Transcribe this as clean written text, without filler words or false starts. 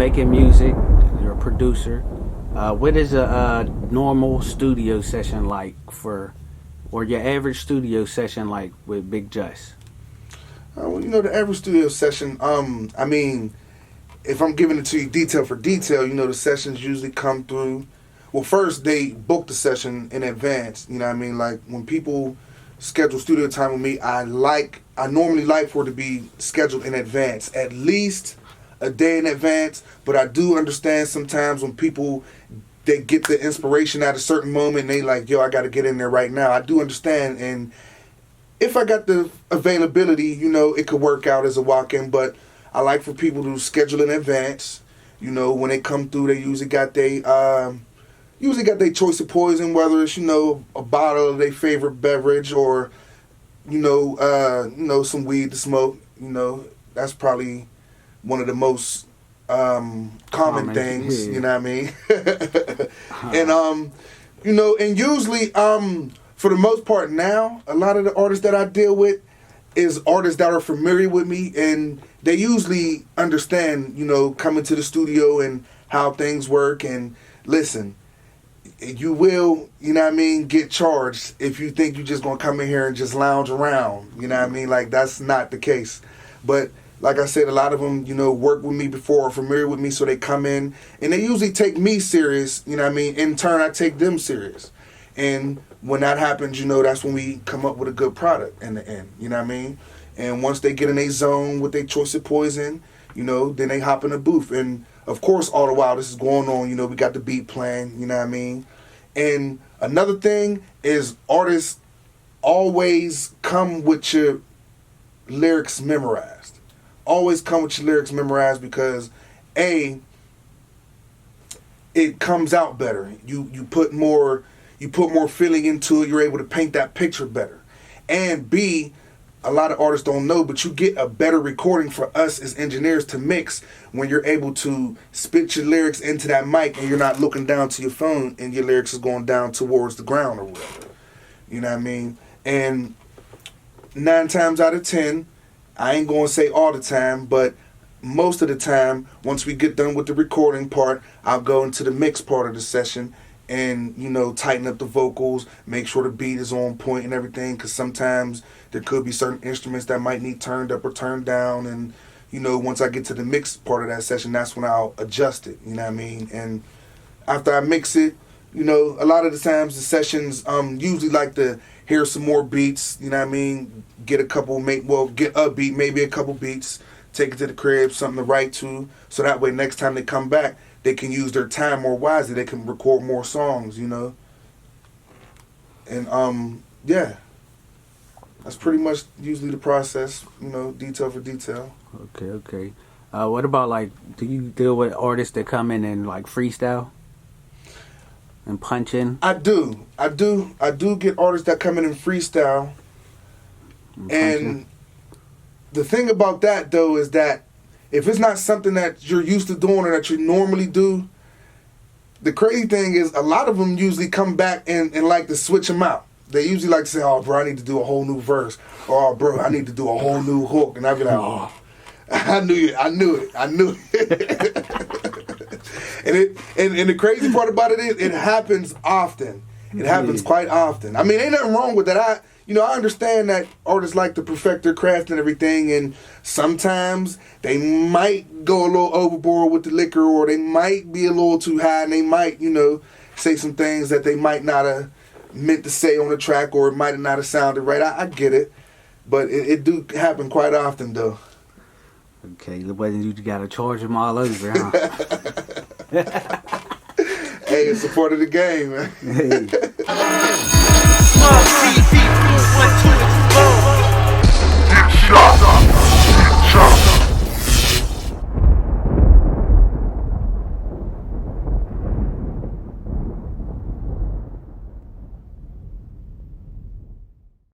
making music. You're a producer. What is a normal studio session like or your average studio session like with Big Just? Well, the average studio session, I mean, if I'm giving it to you detail for detail, the sessions usually come through. Well, first, they book the session in advance. You know what I mean? Like, when people schedule studio time with me, I normally like for it to be scheduled in advance, at least a day in advance. But I do understand sometimes when people, they get the inspiration at a certain moment and they like, yo, I got to get in there right now. I do understand. And if I got the availability, it could work out as a walk-in. But I like for people to schedule in advance. When they come through, they usually got their choice of poison, whether it's, a bottle of their favorite beverage or, some weed to smoke. That's probably one of the most common things, you know what I mean? And usually, for the most part now, a lot of the artists that I deal with is artists that are familiar with me, and they usually understand, coming to the studio and how things work. And listen, you will, get charged if you think you're just going to come in here and just lounge around. You know what I mean? Like, that's not the case. But like I said, a lot of them, work with me before, are familiar with me, so they come in and they usually take me serious. You know what I mean? In turn, I take them serious. And when that happens, that's when we come up with a good product in the end. You know what I mean? And once they get in a zone with their choice of poison, then they hop in the booth. And of course, all the while this is going on, we got the beat playing, you know what I mean? And another thing is artists always come with your lyrics memorized. Always come with your lyrics memorized because, A, it comes out better. You put more feeling into it. You're able to paint that picture better. And B, a lot of artists don't know, but you get a better recording for us as engineers to mix when you're able to spit your lyrics into that mic and you're not looking down to your phone and your lyrics is going down towards the ground or whatever. You know what I mean? And 9 times out of 10, I ain't going to say all the time, but most of the time, once we get done with the recording part, I'll go into the mix part of the session and, tighten up the vocals, make sure the beat is on point and everything, because sometimes there could be certain instruments that might need turned up or turned down. And, once I get to the mix part of that session, that's when I'll adjust it, you know what I mean? And after I mix it, a lot of the times the sessions usually like to hear some more beats, you know what I mean? Get a beat, maybe a couple beats, take it to the crib, something to write to, so that way next time they come back, they can use their time more wisely. They can record more songs, And, yeah. That's pretty much usually the process, detail for detail. Okay. What about, do you deal with artists that come in and, freestyle and punch in? I do get artists that come in and freestyle. And the thing about that, though, is that if it's not something that you're used to doing or that you normally do, the crazy thing is a lot of them usually come back and like to switch them out. They usually like to say, oh, bro, I need to do a whole new verse. Or, oh, bro, I need to do a whole new hook. And I'd be like, oh, I knew it. and the crazy part about it is it happens often. It happens quite often. I mean, ain't nothing wrong with that. I understand that artists like to perfect their craft and everything, and sometimes they might go a little overboard with the liquor, or they might be a little too high, and they might, say some things that they might not have meant to say on the track, or it might not have sounded right. I get it, but it do happen quite often, though. Okay, but you gotta charge them all over, huh? Hey, it's a part of the game, man. Hey.